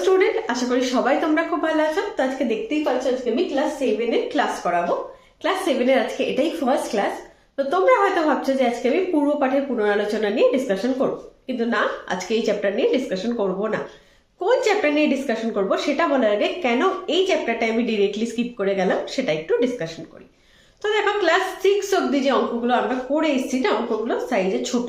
Student, আশা করি সবাই তোমরা খুব ভালো আছো। তো আজকে দেখতেই পাচ্ছ আজকে আমি ক্লাস 7 এর ক্লাস করাবো। ক্লাস 7 এর আজকে এটাই ফার্স্ট ক্লাস। তো তোমরা হয়তো ভাবছো যে আজকে আমি পূর্ব পাঠের পুনরালোচনা নিয়ে ডিসকাশন করবো, কিন্তু না, আজকে এই চ্যাপ্টার নিয়ে ডিসকাশন করব না। কোন চ্যাপ্টার নিয়ে ডিসকাশন করব সেটা বলার আগে কেন এই চ্যাপ্টারটা আমি ডিরেক্টলি স্কিপ করে গেলাম সেটা একটু ডিসকাশন করি। তো দেখো, ক্লাস 6 অব্দি যে অঙ্কগুলো আমরা করে এসেছি না, অঙ্কগুলো সাইজে ছোট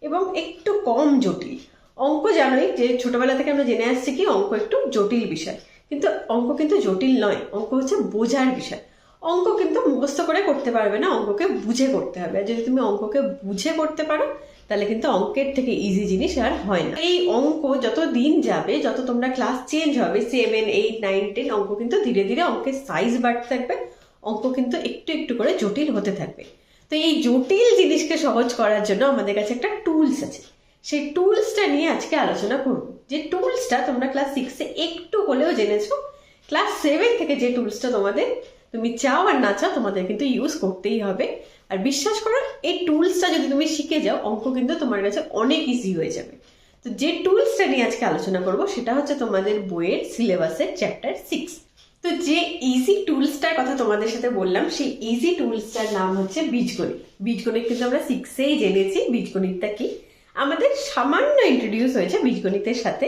এবং একটু কম জটিল। অঙ্ক জানোই যে ছোটবেলা থেকে আমরা জেনে আসছি কি অঙ্ক একটু জটিল বিষয়, কিন্তু অঙ্ক কিন্তু জটিল নয়, অঙ্ক হচ্ছে বোঝার বিষয়। অঙ্ক কিন্তু মুখস্থ করে করতে পারবে না, অঙ্ককে বুঝে করতে হবে। আর যদি তুমি অঙ্ককে বুঝে করতে পারো তাহলে কিন্তু অঙ্কের থেকে ইজি জিনিস আর হয় না। এই অঙ্ক যত দিন যাবে, যত তোমরা ক্লাস চেঞ্জ হবে 7, 8, 9, 10, অঙ্ক কিন্তু ধীরে ধীরে অঙ্কের সাইজ বাড়তে থাকবে, অঙ্ক কিন্তু একটু একটু করে জটিল হতে থাকবে। তো এই জটিল জিনিসকে সহজ করার জন্য আমাদের কাছে একটা টুলস আছে, সেই টুলসটা নিয়ে আজকে আলোচনা করব। যে টুলসটা তোমরা ক্লাস 6-এ একটু হলেও জেনেছো, ক্লাস 7 থেকে যে টুলসটা তুমি চাও আর না চাও তোমাদের কিন্তু ইউজ করতেই হবে। আর বিশ্বাস করো, এই টুলসটা যদি তুমি শিখে যাও, অঙ্ক কিন্তু তোমার কাছে অনেক ইজি হয়ে যাবে। তো যে টুলসটা নিয়ে আজকে আলোচনা করব সেটা হচ্ছে তোমাদের বইয়ের সিলেবাসের চ্যাপ্টার 6। তো যে ইজি টুলসটার কথা তোমাদের সাথে বললাম, সেই ইজি টুলসটার নাম হচ্ছে বীজগণিত। বীজগণিত কিন্তু আমরা 6-এই জেনেছি বীজগণিতটা কি। আমাদের সামান্য ইন্ট্রোডিউস হয়েছে বীজগণিতের সাথে।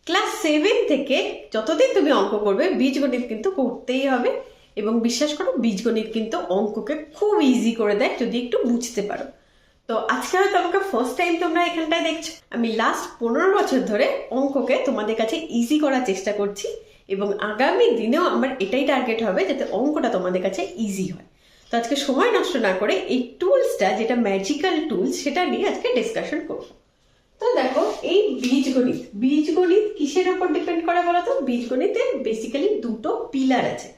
ক্লাস 7 থেকে যতদিন তুমি অঙ্ক করবে বীজগণিত কিন্তু করতেই হবে। এবং বিশ্বাস করো, বীজগণিত কিন্তু অঙ্ককে খুব ইজি করে দেয় যদি একটু বুঝতে পারো। তো আজকে হয়তো আমাকে ফার্স্ট টাইম তোমরা এখানটায় দেখছো। আমি লাস্ট 15 বছর ধরে অঙ্ককে তোমাদের কাছে ইজি করার চেষ্টা করছি, এবং আগামী দিনেও আমার এটাই টার্গেট হবে যাতে অঙ্কটা তোমাদের কাছে ইজি হয়। তো আজকে সময় নষ্ট না করে এই টুলসটা, যেটা ম্যাজিক্যাল টুলস, সেটা নিয়ে আজকে ডিসকাশন করব। তো দেখো, এই বীজগণিত কিসের উপর ডিপেন্ড করে বলো তো? বীজগণিতের বেসিক্যালি দুটো পিলার আছে,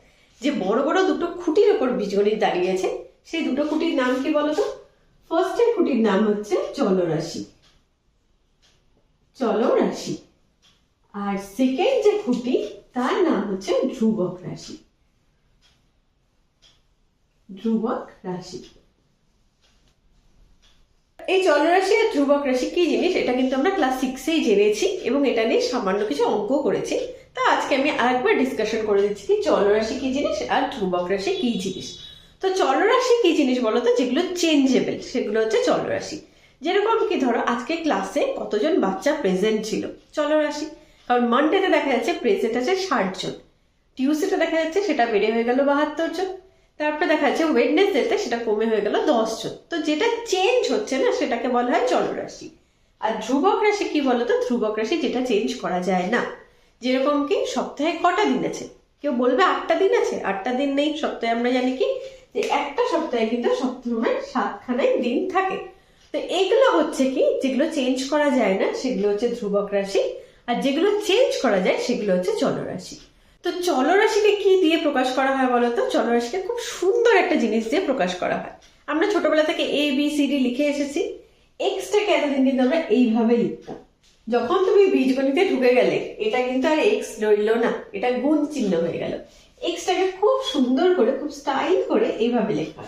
যে বড় বড় দুটো খুঁটির উপর বীজগণিত দাঁড়িয়েছে। সেই দুটো খুঁটির নাম কি বলতো? ফার্স্টের খুঁটির নাম হচ্ছে চলরাশি, আর সেকেন্ড যে খুঁটি তার নাম হচ্ছে ধ্রুবক রাশি। এই চলরাশি আর ধ্রুবক রাশি কি জিনিস এটা কিন্তু আমরা ক্লাস 6-এই জেনেছি, এবং এটা নিয়ে সামান্য কিছু অঙ্ক করেছি। তা আজকে আমি আরেকবার ডিসকাশন করে দিচ্ছি কি চলরাশি কি জিনিস আর ধ্রুবক রাশি কি জিনিস। তো চলরাশি কি জিনিস বলতো? যেগুলো চেঞ্জেবল সেগুলো হচ্ছে চলরাশি। যেরকম কি ধরো, আজকে ক্লাসে কতজন বাচ্চা প্রেজেন্ট ছিল, চলরাশি। কারণ মানডেতে দেখা যাচ্ছে প্রেজেন্ট আছে 60 জন, টিউসডেতে দেখা যাচ্ছে সেটা বেড়ে হয়ে গেল 72 জন, তারপরে দেখা যাচ্ছে ওয়েডনেসডেতে সেটা কমে হয়ে গেল 10 জন। তো যেটা চেঞ্জ হচ্ছে না সেটাকে বলা হয় চলরাশি। আর ধ্রুবক রাশি কি বলতো? ধ্রুবক রাশি যেটা চেঞ্জ করা যায় না। যেরকম কি সপ্তাহে কটা দিন আছে? কেউ বলবে 8টা দিন আছে, 8টা দিন নেই। সপ্তাহে আমরা জানি কি যে একটা সপ্তাহে কিন্তু সপ্তাহে 7খানাই দিন থাকে। তো এইগুলো হচ্ছে কি, যেগুলো চেঞ্জ করা যায় না সেগুলো হচ্ছে ধ্রুবক রাশি, আর যেগুলো চেঞ্জ করা যায় সেগুলো হচ্ছে চলরাশি। তো চলরাশিকে কি দিয়ে প্রকাশ করা হয় বলতো? চলরাশিকে খুব সুন্দর একটা জিনিস দিয়ে প্রকাশ করা হয়। আমরা ছোটবেলা থেকে ABCD লিখে এসেছি। এক্সটাকে এতদিন কিন্তু আমরা এইভাবে লিখতাম। যখন তুমি বীজগণিতে ঢুকে গেলে এটা কিন্তু আর এক্স রইল না, এটা গুণ চিহ্ন হয়ে গেল। এক্সটাকে খুব সুন্দর করে, খুব স্টাইল করে এইভাবে লেখা।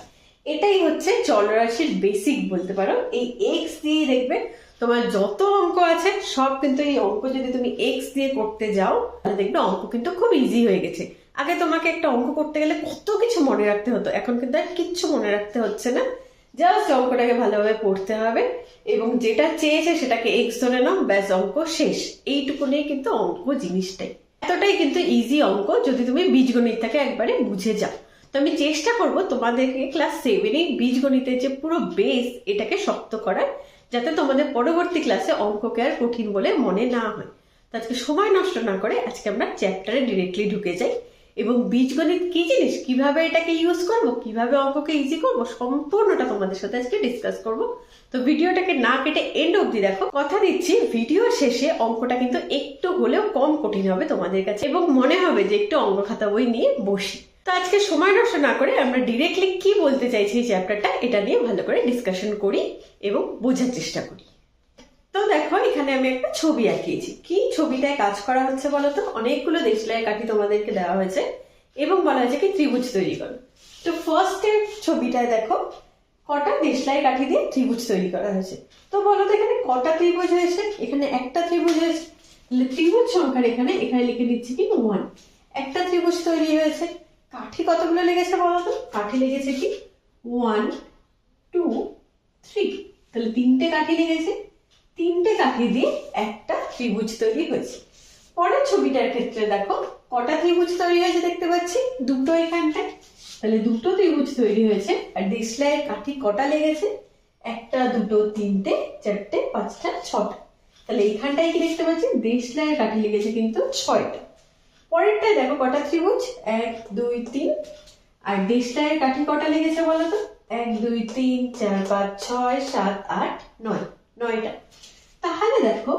এটাই হচ্ছে চলরাশির বেসিক বলতে পারো। এই এক্স দিয়ে দেখবে তোমার যত অঙ্ক আছে সব কিন্তু, এই অঙ্ক যদি তুমি এক্স দিয়ে করতে যাও তাহলে দেখবে অঙ্ক কিন্তু খুব ইজি হয়ে গেছে। আগে তোমাকে একটা অঙ্ক করতে গেলে কত কিছু মনে রাখতে হতো, এখন কিন্তু আর কিচ্ছু মনে রাখতে হচ্ছে না। জাস্ট অঙ্কটাকে ভালোভাবে পড়তে হবে, এবং যেটা চেয়েছে সেটাকে এক্স ধরে নাও, ব্যাস অঙ্ক শেষ। এইটুকু নিয়ে কিন্তু অঙ্ক জিনিসটাই এতটাই কিন্তু ইজি অঙ্ক, যদি তুমি বীজগণিতটাকে একবারে বুঝে যাও। তো আমি চেষ্টা করব তোমাদেরকে ক্লাস 7-এ বীজগণিতের যে পুরো বেস এটাকে শক্ত করার, যাতে তোমাদের পরবর্তী ক্লাসে অঙ্ককে আর কঠিন বলে মনে না হয়। তো আজকে সময় নষ্ট না করে আজকে আমরা চ্যাপ্টারে ডিরেক্টলি ঢুকে যাই, এবং বীজগণিত কি জিনিস, কিভাবে এটাকে ইউজ করব, কিভাবে অঙ্ককে ইজি করব, সম্পূর্ণটা তোমাদের সাথে আজকে ডিসকাস করব। তো ভিডিওটাকে না কেটে এন্ড অবধি দেখো। কথা দিচ্ছি ভিডিও শেষে অঙ্কটা কিন্তু একটু হলেও কম কঠিন হবে তোমাদের কাছে, এবং মনে হবে যে একটু অঙ্ক খাতা বই নিয়ে বসি। তো আজকে সময় নষ্ট না করে আমরা ডিরেক্টলি কি বলতে চাইছি এই চ্যাপ্টারটা, এটা নিয়ে ভালো করে ডিসকাশন করি এবং বোঝার চেষ্টা করি। তো দেখো, এখানে আমি একটা ছবি আঁকিয়েছি। কি ছবিটায় কাজ করা হচ্ছে বলতো? অনেকগুলো দেশলাই কাঠি তোমাদেরকে দেওয়া হয়েছে এবং বলা হয়েছে কি ত্রিভুজ তৈরি করো। তো ফার্স্টের ছবিটায় দেখো কটা দেশলাই কাঠি দিয়ে ত্রিভুজ তৈরি করা হয়েছে। তো বলো তো এখানে কটা ত্রিভুজ হয়েছে? এখানে একটা ত্রিভুজ হয়েছে। তাহলে ত্রিভুজ সংখ্যার এখানে লিখে দিচ্ছি কি 1। একটা ত্রিভুজ তৈরি হয়েছে। কাঠি কতগুলো লেগেছে বলো তো? কাঠি লেগেছে কি 1 2 3। তাহলে 3টে কাঠি লেগেছে। 3টে কাঠি দিয়ে একটা ত্রিভুজ তৈরি হয়েছে। পরের ছবিটার ক্ষেত্রে দেখো কটা ত্রিভুজ তৈরি হয়েছে দেখতে পাচ্ছি, দুটো এখানটায়। তাহলে দুটো ত্রিভুজ তৈরি হয়েছে। আর দেশলাইয়ের কাঠি কটা লেগেছে? একটা দুটো তিনটে চারটে পাঁচটা ছটা। তাহলে এইখানটায় কি দেখতে পাচ্ছি দেশলাইয়ের কাঠি লেগেছে কিন্তু 6টা। পরেরটায় দেখো কটা ত্রিভুজ 1 2 3। আর দেশলাইয়ের কাঠি কটা লেগেছে বলো তো? 1 2 3 4 5 6 7 8 9, 9টা। তাহলে দেখো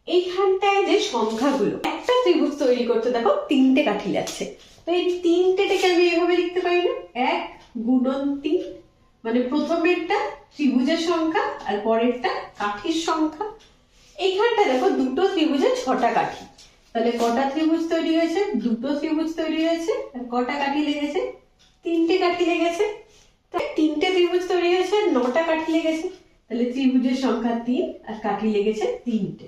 এইখানটায় যে সংখ্যাগুলো, একটা ত্রিভুজ তৈরি করতে দেখো 3টে কাঠি লাগছে। তো এই 3টেটাকে আমি এইভাবে লিখতে পারি না, 1 গুণন 3, মানে প্রথমেরটা ত্রিভুজের সংখ্যা আর পরেরটা কাঠির সংখ্যা। এইখানটা দেখো দুটো ত্রিভুজে 6টা কাঠি। তাহলে কটা ত্রিভুজ তৈরি হয়েছে? দুটো ত্রিভুজ তৈরি হয়েছে। আর কটা কাঠি লেগেছে? 3টে কাঠি লেগেছে। তাই 3টে ত্রিভুজ তৈরি হয়েছে, 9টা কাঠি লেগেছে। তাহলে ত্রিভুজের সংখ্যা 3 আর কাঠি লেগেছে 3টে।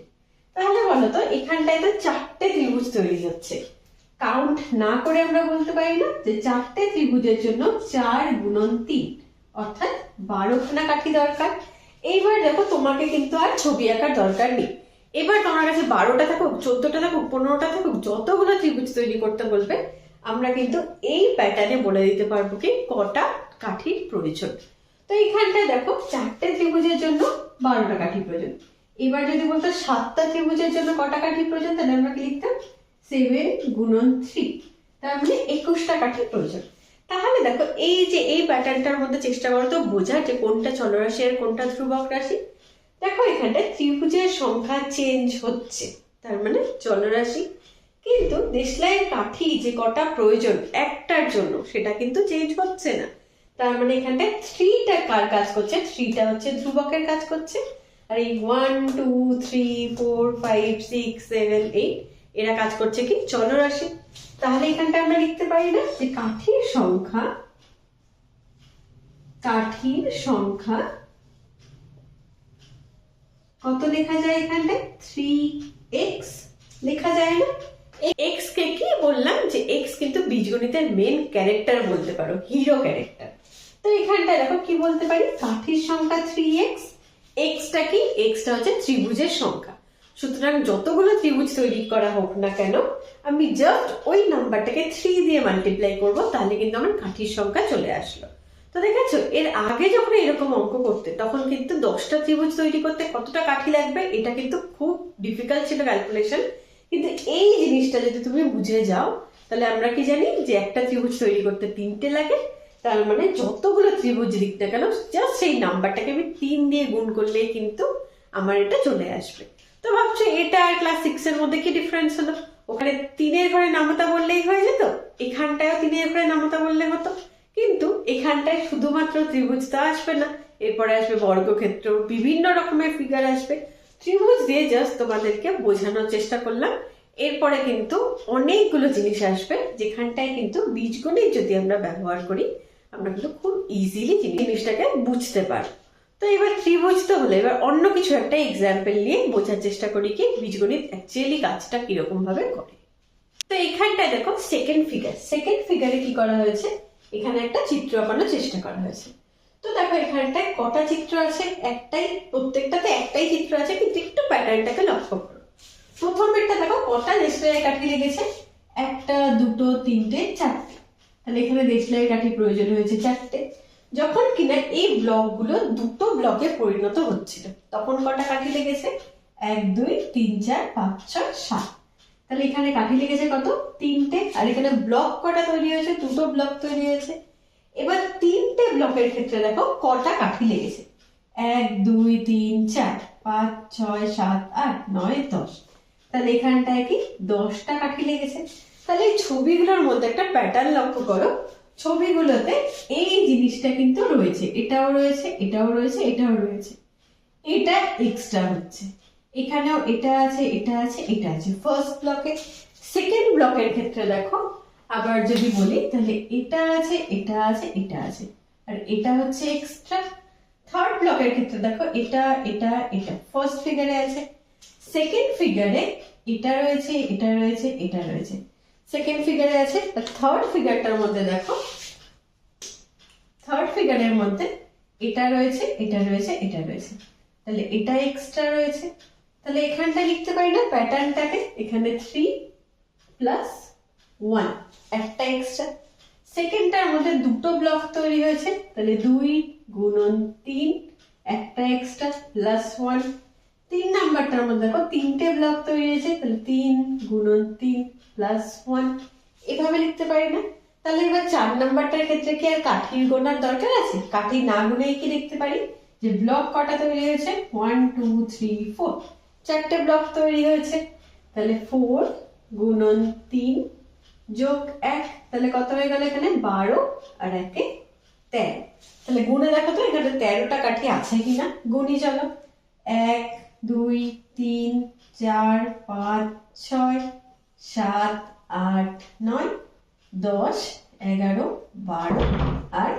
তাহলে বলতো এখানটায় তো 4টে ত্রিভুজ তৈরি হচ্ছে। কাউন্ট না করে আমরা বলতে পারি না যে 4টে ত্রিভুজের জন্য 4 গুণন 3, অর্থাৎ 12খানা কাঠি দরকার। এইবার দেখো তোমাকে কিন্তু আর ছবি আঁকার দরকার নেই। এবার তোমার কাছে 12টা থাকুক 14টা থাকুক 15টা থাকুক, যতগুলো ত্রিভুজ তৈরি করতে বলবে আমরা কিন্তু এই প্যাটার্নে বলে দিতে পারবো কি কটা কাঠির প্রয়োজন। তো এইখানটায় দেখো 4টে ত্রিভুজের জন্য 12টা কাঠি প্রয়োজন। এবার যদি বলতো 7টা ত্রিভুজের জন্য কটা কাঠি প্রয়োজন, তাহলে আমরা কি লিখতাম 7 গুণন 3, তার মানে 21টা কাঠি প্রয়োজন। তাহলে দেখো এই যে এই প্যাটার্নটার মধ্যে চেষ্টা করো তো বোঝার যে কোনটা চলরাশি আর কোনটা ধ্রুবক রাশি। দেখো এখানটা ত্রিভুজের সংখ্যা চেঞ্জ হচ্ছে, তার মানে চলরাশি। কিন্তু দেশলাইয়ের কাঠি যে কটা প্রয়োজন একটার জন্য সেটা কিন্তু চেঞ্জ হচ্ছে না। তার মানে এখানটা 3টা কার কাজ করছে? 3টা হচ্ছে ধ্রুবকের কাজ করছে। আর এই 1 2 3 4 5 6 7 8 এরা কাজ করছে কি চলরাশি। তাহলে এখানটা আমরা লিখতে পারি না যে কাঠির সংখ্যা কত লেখা যায়? এখানটায় 3x লেখা যায় না? x কে কি বললাম যে x কিন্তু বীজগণিতের মেন ক্যারেক্টার বলতে পারো, হিরো ক্যারেক্টার। তো এখানটায় দেখো কি বলতে পারি, কাঠির সংখ্যা 3x। এক্সটা কি? এক্সটা হচ্ছে ত্রিভুজের সংখ্যা। সুতরাং যতগুলো ত্রিভুজ তৈরি করা হোক না কেন আমি জাস্ট ওই নাম্বারটাকে 3 দিয়ে মাল্টিপ্লাই করব, তাহলে কিন্তু আমার কাঠির সংখ্যা চলে আসলো। তো দেখেছো এর আগে যখন এরকম অঙ্ক করতে তখন কিন্তু 10টা ত্রিভুজ তৈরি করতে কতটা কাঠি লাগবে এটা কিন্তু খুব ডিফিকাল্ট ছিল ক্যালকুলেশন। কিন্তু এই জিনিসটা যদি তুমি বুঝে যাও তাহলে আমরা কি জানি যে একটা ত্রিভুজ তৈরি করতে 3টে লাগে। তার মানে যতগুলো ত্রিভুজ লিখ না কেন জাস্ট সেই নাম্বারটাকে আমি 3 দিয়ে গুণ করলেই কিন্তু আমার এটা চলে আসবে। তো ভাবছো এটা আর ক্লাস 6 এর মধ্যে কি ডিফারেন্স হলো? ওখানে 3-এর ঘরে নামতা বললেই হয়ে যেত, এখানটায়ও 3-এর ঘরে নামতা বললে হতো। কিন্তু এখানটায় শুধুমাত্র ত্রিভুজ তো আসবে না, এরপরে আসবে বর্গক্ষেত্র, বিভিন্ন রকমের ফিগার আসবে। ত্রিভুজ দিয়ে জাস্ট তোমাদেরকে বোঝানোর চেষ্টা করলাম। এরপরে কিন্তু অনেকগুলো জিনিস আসবে যেখানটায় কিন্তু বীজগণিত যদি আমরা ব্যবহার করি আমরা কিন্তু খুব ইজিলি জিনিসটাকে বুঝতে পারি। তো এবার ত্রিভুজ তো হলো, এবার অন্য কিছু একটা এক্সাম্পল নিয়ে বোঝার চেষ্টা করি কি বীজগণিত অ্যাকচুয়ালি কাজটা কিরকম ভাবে করে। তো এখানটায় দেখো সেকেন্ড ফিগারে কি করা হয়েছে, এখানে একটা চিত্র আঁকানোর চেষ্টা করা হয়েছে। তো দেখো এখানটায় কটা চিত্র আছে? একটাই, প্রত্যেকটাতে একটাই চিত্র আছে, কিন্তু একটু প্যাটার্নটাকে লক্ষ্য করো। প্রথমেরটা দেখো কটা দেশলাইয়ের কাঠি লেগেছে? একটা দুটো তিনটে চারটে। তাহলে এখানে দেশলাইয়ের কাঠি প্রয়োজন হয়েছে 4টে। যখন কিনা এই ব্লকগুলো দুটো ব্লকে পরিণত হচ্ছিল তখন কটা কাঠি লেগেছে? 1 2 3 4 5 6 7। তাহলে এখানে কাঠি লেগেছে কত? 3টে। আর এখানে ব্লক কটা তৈরি হয়েছে? দুটো ব্লক তৈরি হয়েছে। এবার 3টে ব্লকের ক্ষেত্রে দেখো কটা কাঠি লেগেছে? 1 2 3 4 5 6 7 8 9 10। তাহলে এখানটায় কি 10টা কাঠি লেগেছে। তাহলে এই ছবিগুলোর মধ্যে একটা প্যাটার্ন লক্ষ্য করো, ছবিগুলোতে এই জিনিসটা কিন্তু রয়েছে, এটাও রয়েছে এটাও রয়েছে এটাও রয়েছে, এটা এক্সট্রা হচ্ছে। এখানেও এটা আছে এটা আছে এটা আছে ফার্স্ট ব্লকে। সেকেন্ড ব্লকের ক্ষেত্রে দেখো আবার যদি বলি তাহলে এটা আছে এটা আছে এটা আছে আর এটা হচ্ছে এক্সট্রা। থার্ড ব্লকের ক্ষেত্রে দেখো এটা এটা এটা ফার্স্ট ফিগারে আছে, সেকেন্ড ফিগারে এটা রয়েছে, এটা রয়েছে, এটা রয়েছে। সেকেন্ড ফিগারে আছে, থার্ড ফিগারটার মধ্যে দেখো, থার্ড ফিগারের মধ্যে এটা রয়েছে, এটা রয়েছে, এটা রয়েছে। তাহলে এটা এক্সট্রা রয়েছে। তাহলে এখানটা লিখতে পারি না প্যাটার্নটাকে, এখানে 3 প্লাস 1 একটা এক্সট্রা। সেকেন্ডটার মধ্যে দুটো ব্লক তৈরি হয়েছে, তাহলে 2 গুণন 3 একটা এক্সট্রা প্লাস 1। 3 নাম্বারটার মধ্যে দেখো তিনটে ব্লক তৈরি হয়েছে, তাহলে 3 গুণন 3 প্লাস 1 এভাবে লিখতে পারি না। তাহলে এবার 4 নাম্বারটার ক্ষেত্রে কি আর কাঠির গোনার দরকার আছে? কাঠি না গুনেই কি লিখতে পারি যে ব্লক কটা তৈরি হয়েছে, 1 2 3 4 চারটে ব্লক তৈরি হয়েছে। তাহলে 4 গুণন 3 যোগ 1, তাহলে কত হয়ে গেল এখানে 12 আর 1 13। তাহলে গুণে দেখো তো এখানে 13টা কাঠি আছে কিনা, গুনি চলো। 1 2 3 4 5 6 7 8 9 10 11 12 আর,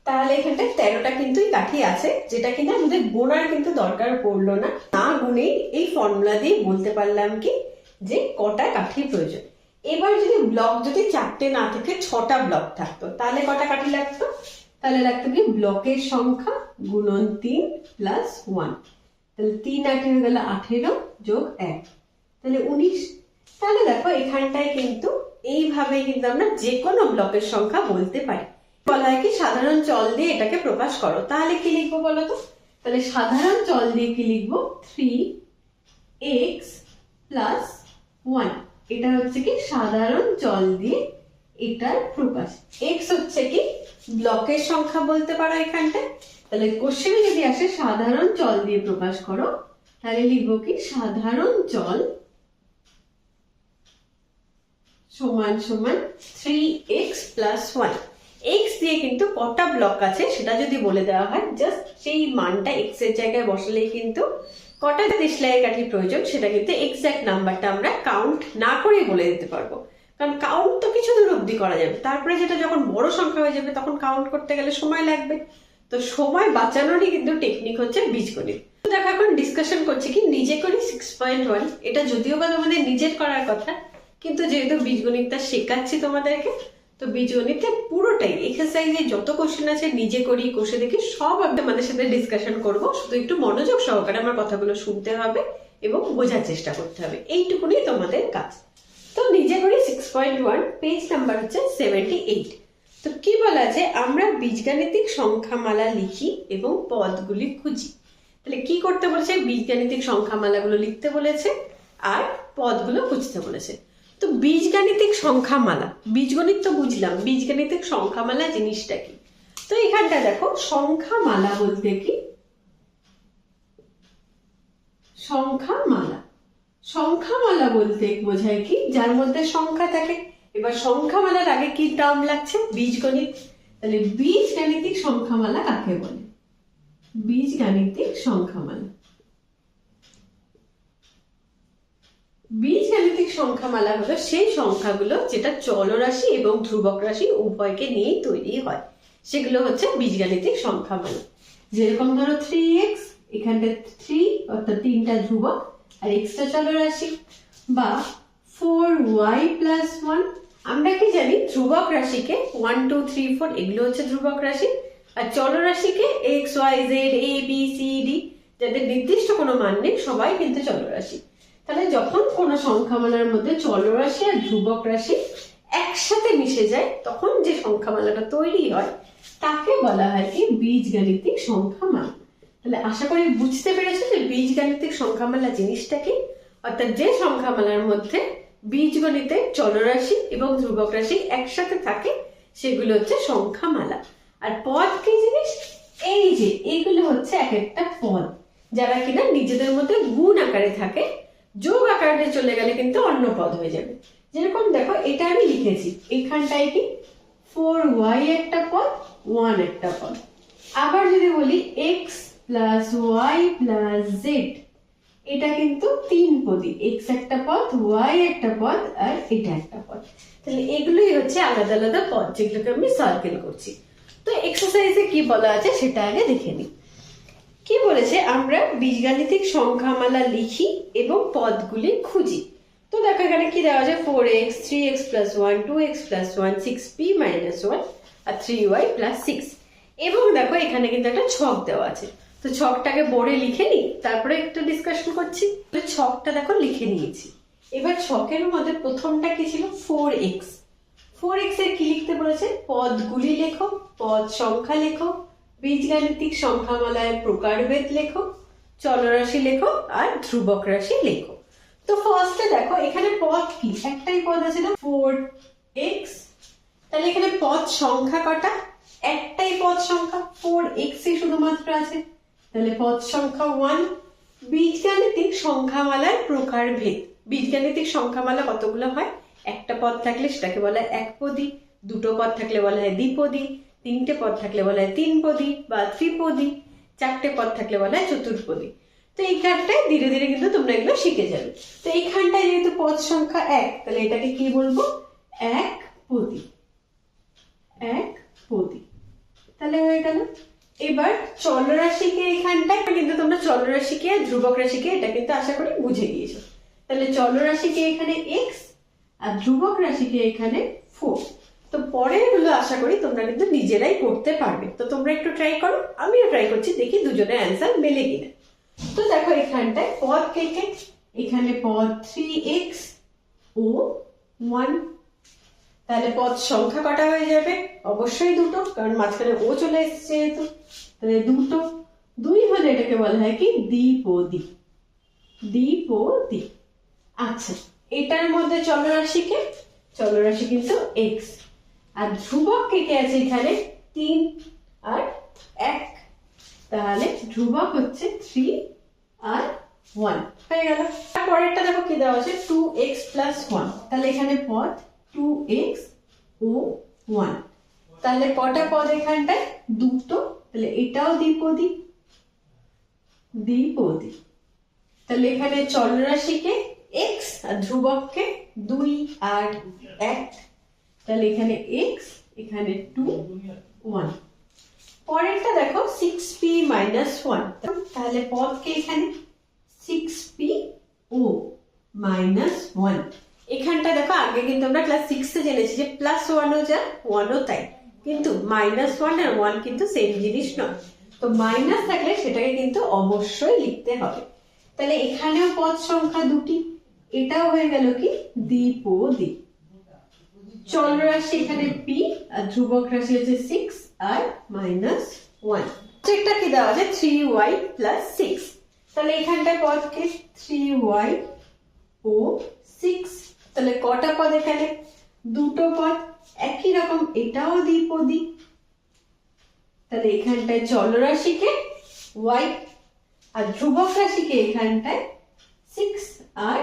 তাহলে এখানটা 13টা কিন্তু কাঠি আছে, যেটা কিনা আমাদের গোনার কিন্তু দরকার পড়লো না। না গুনেই এই ফর্মুলা দিয়ে বলতে পারলাম কি যে কটা কাঠি প্রয়োজন। এবার যদি ব্লক যদি 4টে না থেকে 6টা ব্লক থাকতো, তাহলে কটা কাঠি লাগতো? তাহলে লাগতো কি ব্লকের সংখ্যা গুণন 3 প্লাস 1। তাহলে 3 8 হয়ে গেল 18 যোগ 1, তাহলে 19। তাহলে দেখো এখানটায় কিন্তু এইভাবে কিন্তু আমরা যে কোনো ব্লকের সংখ্যা বলতে পারি। বলা হয় কি সাধারণ চল দিয়ে এটাকে প্রকাশ করো, তাহলে কি লিখবো বলো তো? তাহলে সাধারণ চল দিয়ে কি লিখবো, 3x প্লাস 1। এটা হচ্ছে কি সাধারণ চল দিয়ে এটার প্রকাশ। x হচ্ছে কি ব্লকের সংখ্যা বলতে পারো এখানটা। তাহলে কোশ্চেনে যদি আসে সাধারণ চল দিয়ে প্রকাশ করো, তাহলে লিখবো কি সাধারণ চল সমান সমান 3x প্লাস 1। x দিয়ে কিন্তু কটা ব্লক আছে সেটা যদি বলে দেওয়া হয়, জাস্ট সেই মানটা x এর জায়গায় বসালেই কিন্তু কটা দেশলাই কাঠি প্রয়োজন সেটা কিন্তু এক্সাক্ট নাম্বারটা আমরা কাউন্ট না করেই বলে দিতে পারবো। কারণ কাউন্ট তো কিছু দূর অব্দি করা যাবে, তারপরে যেটা যখন বড় সংখ্যা হয়ে যাবে তখন কাউন্ট করতে গেলে সময় লাগবে। তো সময় বাঁচানোরই কিন্তু টেকনিক হচ্ছে বীজগণিত। দেখো এখন ডিসকাশন করছি কি নিজে করি 6.1। এটা যদিও বা তোমাদের নিজের করার কথা, কিন্তু যেহেতু বীজগণিতটা শেখাচ্ছি তোমাদেরকে, তো বীজগণিতে পুরোটাই এক্সারসাইজে যত কোশ্চেন আছে নিজে করি, কষে দেখি, সব তোমাদের সাথে ডিসকাশন করব। শুধু একটু মনোযোগ সহকারে আমার কথাগুলো শুনতে হবে এবং বোঝার চেষ্টা করতে হবে, এইটুকুনি তোমাদের কাজ। তো নিজে করি 6.1 পেজ নাম্বার হচ্ছে 78। তো কি বলা আছে, আমরা বীজগাণিতিক সংখ্যামালা লিখি এবং পদগুলি খুঁজি। তাহলে কি করতে বলেছে, বীজগাণিতিক সংখ্যামালাগুলো লিখতে বলেছে আর পদগুলো খুঁজতে বলেছে। তো বীজগাণিতিক সংখ্যামালা, বীজগণিত তো বুঝলাম, বীজগাণিতিক সংখ্যামালা জিনিসটা কি? তো এখানটা দেখো সংখ্যামালা বলতে কি, সংখ্যামালা সংখ্যামালা বলতে বোঝায় কি যার মধ্যে সংখ্যা থাকে। এবার সংখ্যামালার আগে কি টার্ম লাগছে, বীজগণিত। তাহলে বীজগাণিতিক সংখ্যামালা কাকে বলে? বীজগাণিতিক সংখ্যামালা, বীজগাণিতিক সংখ্যামালা হলো সেই সংখ্যাগুলো যেটা চলরাশি এবং ধ্রুবক রাশি উভয়কে নিয়ে তৈরি হয়, সেগুলো হচ্ছে বীজগাণিতিক সংখ্যামালা। যেরকম ধরো 3x, এখানটা 3 অর্থাৎ 3টা ধ্রুবক আর এক্সট্রা চলরাশি, বা 4y প্লাস 1। আমরা কি জানি ধ্রুবক রাশিকে 1 2 3 4 এগুলো হচ্ছে ধ্রুবক রাশি, আর চলরাশিকে x y z a b c d যাদের নির্দিষ্ট কোনো মান নেই সবাই কিন্তু চলরাশি। তাহলে যখন কোনো সংখ্যামালার মধ্যে চলরাশি আর ধ্রুবক রাশি একসাথে মিশে যায় তখন যে সংখ্যামালাটা তৈরি হয় তাকে বলা হয় কি বীজগাণিতিক সংখ্যামালা। তাহলে আশা করি বুঝতে পেরেছো যে বীজগাণিতিক সংখ্যামালা জিনিসটা কি। অর্থাৎ যে সংখ্যামালার মধ্যে বীজগণিতে চলরাশি এবং ধ্রুবক রাশি একসাথে থাকে সেগুলো হচ্ছে সংখ্যামালা। আর পদ কি জিনিস, এই যে এইগুলো হচ্ছে এক একটা পদ যারা কিনা নিজেদের মধ্যে গুণ আকারে থাকে, যোগ আকারে চলে গেলে কিন্তু অন্য পদ হয়ে যাবে। যেরকম দেখো এটা আমি লিখেছি, এখানটায় কি 4y একটা পদ, 1 একটা পদ। আবার যদি বলি x plus y plus z, এটা কিন্তু 3 পদী, x একটা পদ, y একটা পদ আর এটা একটা পদ। তাহলে এগুলোই হচ্ছে আলাদা আলাদা পদ যেগুলোকে আমি সার্কেল করছি। তো এক্সারসাইজে কি বলা আছে সেটা আগে দেখে নিই। কি কি বলেছে, আমরা বীজগাণিতিক সংখ্যামালা লিখি এবং পদগুলি খুঁজি। তো দেখো এখানে কি দেওয়া আছে, 4x, 3x plus 1, 2x plus 1, 6p minus 1 আর 3y plus 6। এবং দেখো এখানে কিন্তু একটা ছক দেওয়া আছে। তো ছকটাকে বোর্ডে লিখে নি, তারপরে একটু ডিসকাশন করছি। তো ছকটা দেখো লিখে নিয়েছি। এবার ছকের মধ্যে প্রথমটা কি ছিল, 4x। 4x এর কি লিখতে বলেছে, পদগুলি লেখো, পদ সংখ্যা লেখো, বীজগাণিতিক সংখ্যামালায় প্রকারভেদ লেখো, চলরাশি লেখো আর ধ্রুবক রাশি লেখো। তো ফার্স্টে দেখো এখানে পদ কি, একটাই পদ আছে না, 4x। তাহলে এখানে পদ সংখ্যা কটা, একটাই পদ সংখ্যা, 4x শুধুমাত্র আছে, তাহলে পদ সংখ্যা 1। বীজগাণিতিক সংখ্যামালার প্রকারভেদ, বীজগাণিতিক সংখ্যামালা কতগুলো হয়, একটা পদ থাকলে সেটাকে বলা হয় একপদী, দুটো পদ থাকলে বলা হয় দ্বিপদী, তিনটে পদ থাকলে বলা হয় তিনপদী বা ত্রিপদী, চারটে পদ থাকলে বলা হয় চতুর্পদী। তো এইখানটায় ধীরে ধীরে কিন্তু তোমরা এগুলো শিখে যাবে। তো এইখানটায় যেহেতু পদ সংখ্যা 1, তাহলে এটাকে কি বলবো, একপদী, একপদী। তাহলে হয়ে গেল। এবার চলরাশিকে এখানটায় কিন্তু তোমরা চলরাশিকে আর ধ্রুবক রাশিকে এটা কিন্তু আশা করি বুঝে গিয়েছো। তাহলে চলরাশিকে এখানে x আর ধ্রুবক রাশিকে এখানে 4। তো পরের গুলো আশা করি তোমরা কিন্তু নিজেরাই করতে পারবে। তো তোমরা একটু ট্রাই করো, আমিও ট্রাই করছি, দেখি দুজনের অ্যান্সার মেলে কিনা। তো দেখো এখানটায় পদ কে কে, এখানে পদ 3x ও 1। তাহলে পদ সংখ্যা কটা হয়ে যাবে, অবশ্যই দুটো, কারণ মাঝখানে ও চলে এসেছে যেহেতু, তাহলে দুটো। 2 হলে এটাকে বলা হয় কি, দ্বিপদী, দ্বিপদী। আচ্ছা, এটার মধ্যে চলরাশিকে, চলরাশি কিন্তু x, আর ধ্রুবক কে কে আছে এখানে 3 আর 1, তাহলে ধ্রুবক হচ্ছে 3 আর 1 হয়ে গেল। পরেরটা দেখো কি দেওয়া আছে, 2x plus 1। তাহলে এখানে পদ 2x ও 1, তাহলে কটা পদ এখানটায়, দুটো, তাহলে এটাও দ্বিপদী, দ্বিপদী। তাহলে এখানে চলরাশিকে x আর ধ্রুবককে 2 আর 1, তাহলে এখানে x, এখানে 2, 1। পরেরটা দেখো 6p minus 1। তাহলে পদকে এখানে 6p ও minus 1। এখানটা দেখো আগে কিন্তু আমরা ক্লাস 6 এ জেনেছি যে প্লাস 1 ও যা 1 ও তাই, কিন্তু মাইনাস 1 আর 1 কিন্তু সেম জিনিস নয়। তো মাইনাস থাকলে সেটাকে কিন্তু অবশ্যই লিখতে হবে। তাহলে এখানেও পদ সংখ্যা দুটি, এটাও হয়ে গেল কি, দ্বিপদী। চলরাশি এখানে p আর ধ্রুবক রাশি হচ্ছে 6 আর -1। এটা কি দেওয়া আছে, 3y plus 6। তাহলে এখানটা পদকে 3y ও 6, তাহলে কটা পদ এখানে, দুটো পদ, একই রকম এটাও দ্বিপদী। তাহলে এখানটায় চলরাশিকে y আর ধ্রুবক রাশিকে এখানটায় 6 আর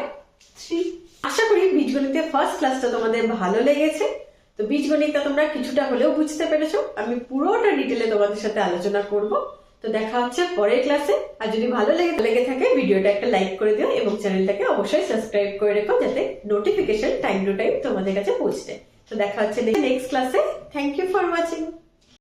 3। আশা করি বীজগণিতের ফার্স্ট ক্লাসটা তোমাদের ভালো লেগেছে। তো বীজগণিতটা তোমরা কিছুটা হলেও বুঝতে পেরেছো, আমি পুরোটা ডিটেলে তোমাদের সাথে আলোচনা করব। তো দেখা হচ্ছে পরের ক্লাসে। আর যদি ভালো লেগে থাকে ভিডিওটা একটা লাইক করে দিও এবং চ্যানেলটাকে অবশ্যই সাবস্ক্রাইব করে রেখো, যাতে নোটিফিকেশন টাইম টু টাইম তোমাদের কাছে পৌঁছে যায়। তো দেখা হচ্ছে নেক্সট ক্লাসে। Thank you for watching.